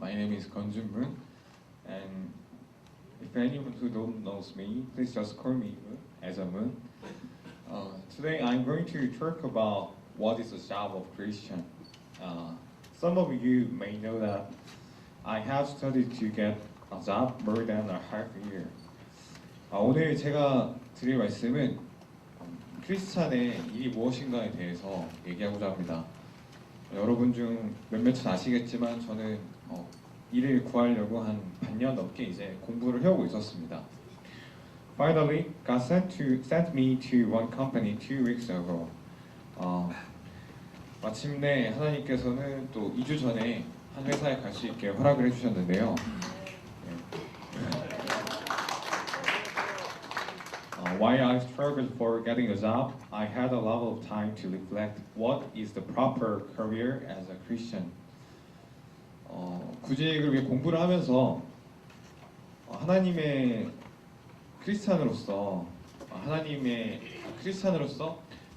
My name is Kwon Jun-moon, and if anyone who don't knows me, please just call me Moon, as a Moon. Today I'm going to talk about what is the job of Christian. Some of you may know that I have studied to get a job more than a half a year. 오늘 제가 드릴 말씀은 크리스찬의 일이 무엇인가에 대해서 얘기하고자 합니다. 여러분 중 몇몇은 아시겠지만 저는 일을 구하려고 한 반년 넘게 이제 공부를 해오고 있었습니다. Finally, God sent me to one company 2 weeks ago. 마침내 하나님께서는 또 2주 전에 한 회사에 갈 수 있게 허락을 해주셨는데요. While I struggled for getting a job, I had a lot of time to reflect what is the proper career as a Christian. 구직을 위해 공부를 하면서 하나님의 크리스찬으로서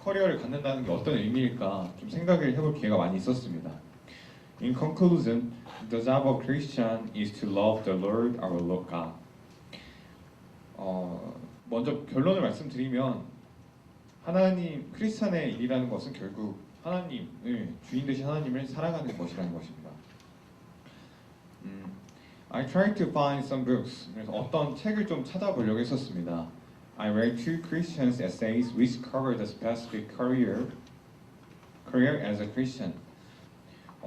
커리어를 갖는다는 게 어떤 의미일까 좀 생각을 해볼 기회가 많이 있었습니다. In conclusion, the job of Christian is to love the Lord our God. 먼저 결론을 말씀드리면 크리스찬의 일이라는 것은 결국 하나님을 주인 되신 하나님을 사랑하는 것이라는 것입니다. I tried to find some books. 그래서 어떤 책을 좀 찾아보려고 했었습니다. I read 2 Christians essays which cover the specific career as a Christian.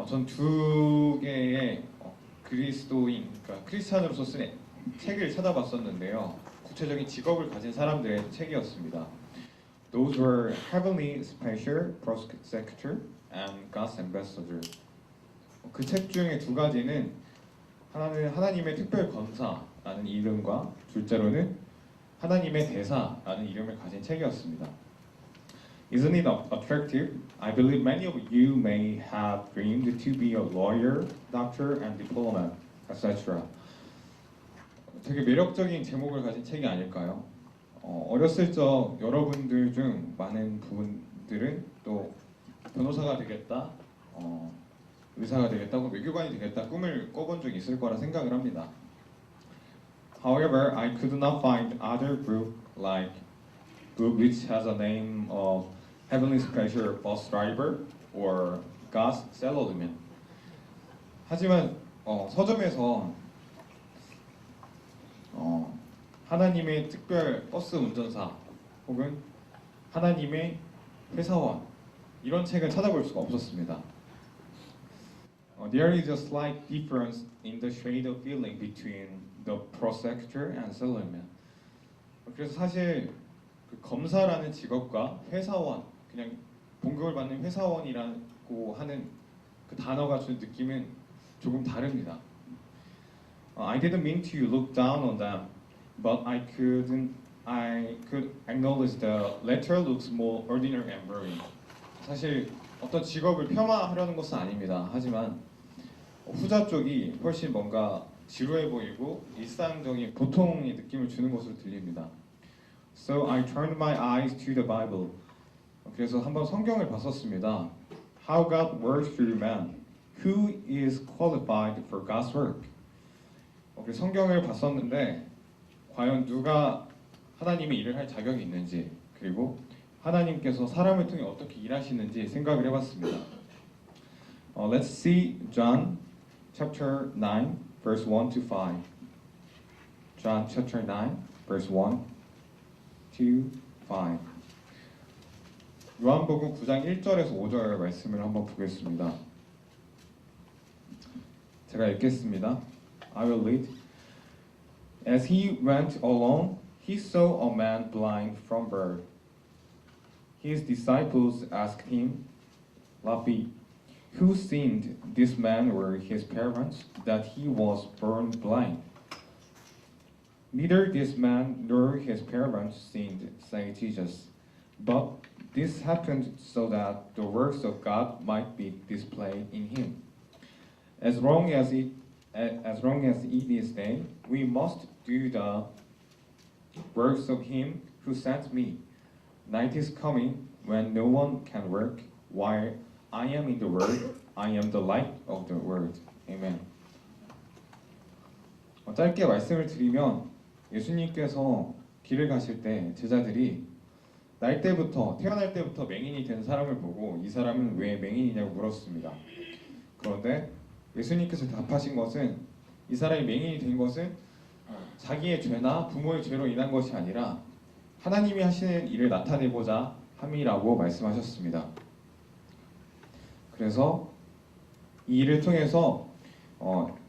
전 2개의 그리스도인, 그러니까 크리스찬으로서 쓴 책을 찾아봤었는데요. 구체적인 직업을 가진 사람들의 책이었습니다. Those were Heavenly Special Prosecutor and God's Ambassador. 그 책 중에 2가지는 하나는 하나님의 특별 검사라는 이름과 둘째로는 하나님의 대사라는 이름을 가진 책이었습니다. Isn't it attractive? I believe many of you may have dreamed to be a lawyer, doctor, and diplomat, etc. 되게 매력적인 제목을 가진 책이 아닐까요? 어렸을 적 여러분들 중 많은 분들은 또 변호사가 되겠다, 의사가 되겠다, 혹은 외교관이 되겠다 꿈을 꿔본 적이 있을 거라 생각을 합니다. However, I could not find other book which has a name of Heavenly Special Bus Driver or God's Salesman. 하지만 서점에서 하나님의 특별 버스 운전사 혹은 하나님의 회사원 이런 책을 찾아볼 수가 없었습니다. There is a slight difference in the shade of feeling between the prosecutor and salesman. 그래서 사실 그 검사라는 직업과 회사원, 그냥 봉급을 받는 회사원이라고 하는 그 단어가 주는 느낌은 조금 다릅니다. I didn't mean to look down on them, but I could acknowledge the latter looks more ordinary and boring. 사실 어떤 직업을 폄하하려는 것은 아닙니다. 하지만 후자 쪽이 훨씬 뭔가 지루해 보이고 일상적인 보통의 느낌을 주는 것으로 들립니다. So I turned my eyes to the Bible. 그래서 한번 성경을 봤었습니다. How God works through man. Who is qualified for God's work? 그래서 성경을 봤었는데 과연 누가 하나님의 일을 할 자격이 있는지 그리고 하나님께서 사람을 통해 어떻게 일하시는지 생각을 해봤습니다. Let's see John chapter 9 verse 1 to 5. John chapter 9 verse 1 to 5. 요한복음 9장 1절에서 5절 말씀을 한번 보겠습니다. 제가 읽겠습니다. I will read. As he went along, he saw a man blind from birth. His disciples asked him, Rabbi, who sinned, this man or his parents, that he was born blind? Neither this man nor his parents sinned, said Jesus. But this happened so that the works of God might be displayed in him. As long as it is day, we must do the works of him who sent me. Night is coming when no one can work. While I am in the world, I am the light of the world. Amen. 짧게 말씀을 드리면 예수님께서 길을 가실 때 제자들이 태어날 때부터 맹인이 된 사람을 보고 이 사람은 왜 맹인이냐고 물었습니다. 그런데 예수님께서 답하신 것은 이 사람이 맹인이 된 것은 자기의 죄나 부모의 죄로 인한 것이 아니라 하나님이 하시는 일을 나타내고자 함이라고 말씀하셨습니다. 그래서 이 일을 통해서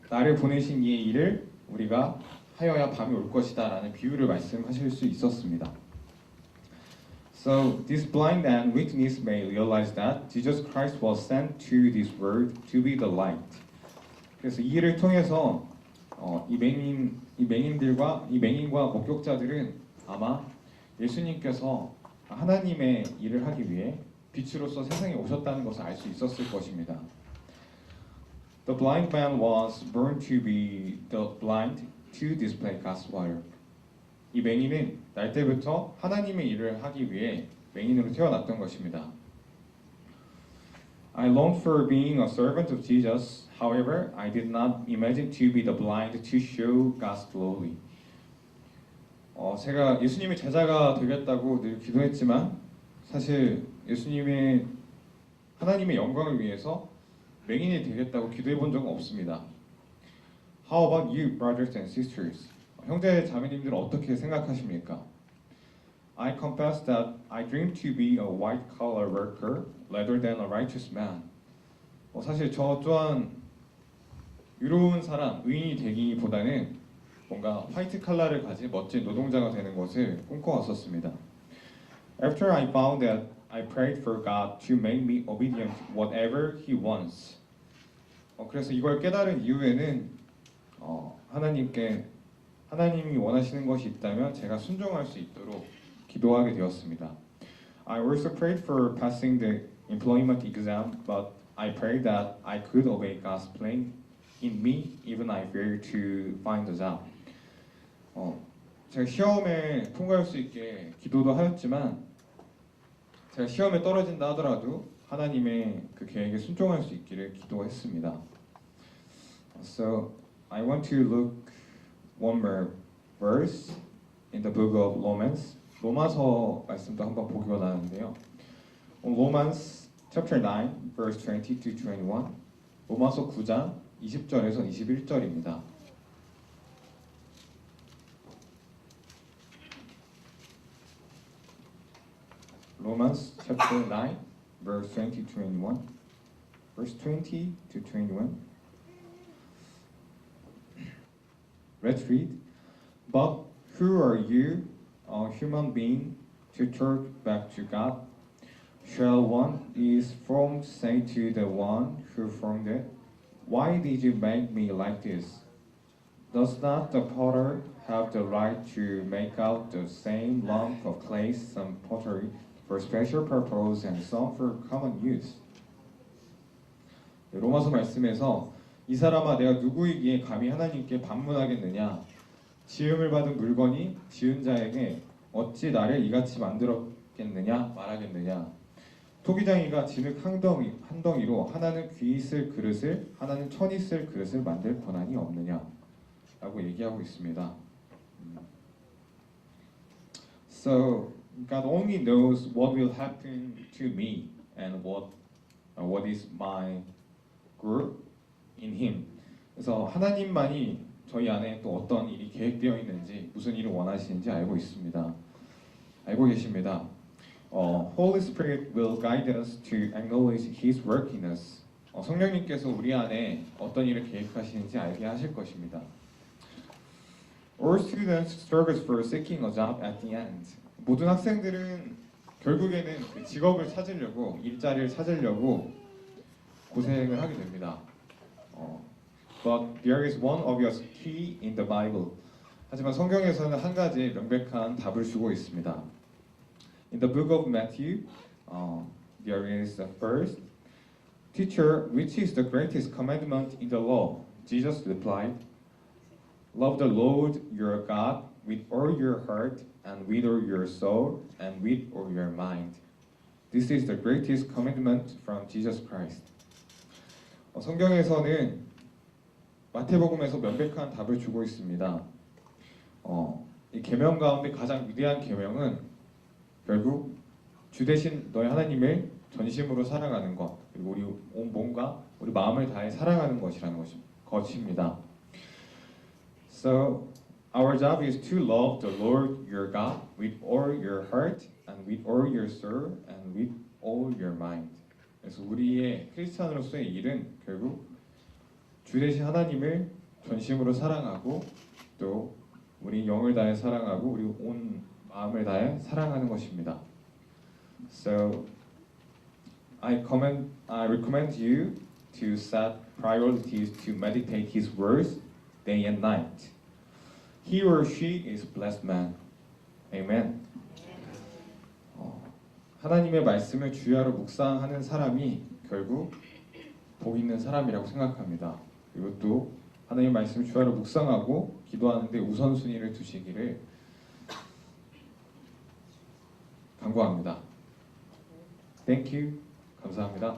나를 보내신 이의 일을 우리가 하여야 밤이 올 것이다 라는 비유를 말씀하실 수 있었습니다. So this blind and witness may realize that Jesus Christ was sent to this world to be the light. 그래서 이 일을 통해서 이 맹인과 목격자들은 아마 예수님께서 하나님의 일을 하기 위해 빛으로서 세상에 오셨다는 것을 알 수 있었을 것입니다. The blind man was born to be the blind to display God's word. 이 맹인은 날 때부터 하나님의 일을 하기 위해 맹인으로 태어났던 것입니다. I longed for being a servant of Jesus. However, I did not imagine to be the blind to show God's glory. 제가 예수님의 제자가 되겠다고 늘 기도했지만 사실 예수님의 하나님의 영광을 위해서 맹인이 되겠다고 기도해 본 적은 없습니다. How about you, brothers and sisters? 형제 자매님들은 어떻게 생각하십니까? I confess that I dream to be a white-collar worker rather than a righteous man. 사실 저 또한 의로운 사람, 의인이 되기보다는 뭔가 화이트 칼라를 가진 멋진 노동자가 되는 것을 꿈꿔왔었습니다. After I found that I prayed for God to make me obedient whatever He wants. 그래서 이걸 깨달은 이후에는 하나님이 원하시는 것이 있다면 제가 순종할 수 있도록 기도하게 되었습니다. I also prayed for passing the employment exam, but I prayed that I could obey God's plan in me, even I failed to find a job. 제가 시험에 통과할 수 있게 기도도 하였지만 제가 시험에 떨어진다 하더라도 하나님의 그 계획에 순종할 수 있기를 기도했습니다. So I want to look one more verse in the book of Romans. 로마서 말씀도 한번 보기 원하는데요. Romans chapter 9 verse 20 to 21. 로마서 9장 20절에서 21절입니다. Romans chapter 9 verse 20 to 21. Verse 20 to 21. Let's read. But who are you, a human being, to talk back to God? Shall one is formed say to the one who formed it, why did you make me like this? Does not the potter have the right to make out the same lump of clay some pottery for special purpose and some for common use? 로마서 말씀에서 이 사람아 내가 누구이기에 감히 하나님께 반문하겠느냐? 지음을 받은 물건이 지은 자에게 어찌 나를 이같이 만들었겠느냐 말하겠느냐? 토기장이가 진흙 한 덩이로 하나는 귀 있을 그릇을 하나는 천 있을 그릇을 만들 권한이 없느냐? 라고 얘기하고 있습니다. So God only knows what will happen to me and what is my group in Him. 그래서 하나님만이 저희 안에 또 어떤 일이 계획되어 있는지 무슨 일을 원하시는지 알고 있습니다. 알고 계십니다. Holy Spirit will guide us to acknowledge His work in us. 성령님께서 우리 안에 어떤 일을 계획하시는지 알게 하실 것입니다. All students struggle for seeking a job at the end. 모든 학생들은 결국에는 그 직업을 찾으려고 일자리를 찾으려고 고생을 하게 됩니다. But there is one obvious key in the Bible. 하지만 성경에서는 한 가지 명백한 답을 주고 있습니다. In the book of Matthew, there is the first teacher, which is the greatest commandment in the law? Jesus replied, love the Lord your God with all your heart and with all your soul and with all your mind. This is the greatest commandment from Jesus Christ. 성경에서는 마태복음에서 명백한 답을 주고 있습니다. 이 계명 가운데 가장 위대한 계명은 결국 주 대신 너희 하나님을 전심으로 사랑하는 것, 그리고 우리 온 몸과 우리 마음을 다해 사랑하는 것이라는 것입니다. So our job is to love the Lord your God with all your heart and with all your soul and with all your mind. 그래서 우리의 크리스찬으로서의 일은 결국 주 대신 하나님을 전심으로 사랑하고 또 우리 영을 다해 사랑하고 우리 온 마음을 다해 사랑하는 것입니다. So I recommend you to set priorities to meditate His words day and night. He or she is blessed man. Amen. 하나님의 말씀을 주야로 묵상하는 사람이 결국 복 있는 사람이라고 생각합니다. 그리고 또 하나님의 말씀을 주야로 묵상하고 기도하는데 우선순위를 두시기를 간구합니다. Thank you. 감사합니다.